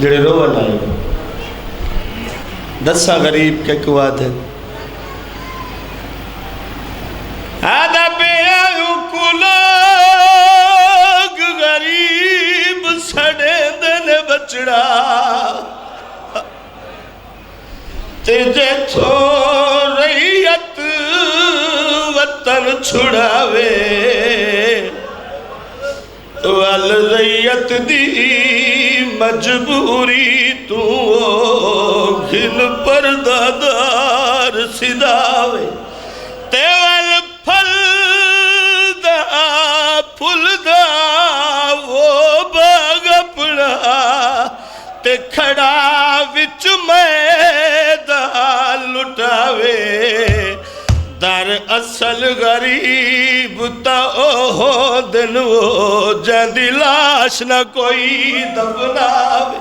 जड़े रोवन आए दसा गरीब के कुआद आदा पे लोग गरीब सड़े दिन बचड़ा तेजे थो रैयत वतन छुड़ावे वल रैयत दी मजबूरी तू घिन परदादार सिदावे ते वल फल दा फुल दा वो बाग अपना ते खड़ा विच मैदान लुटावे दर असल गरीब ता ओह दिन वो जंदी लाश न कोई दफनावे।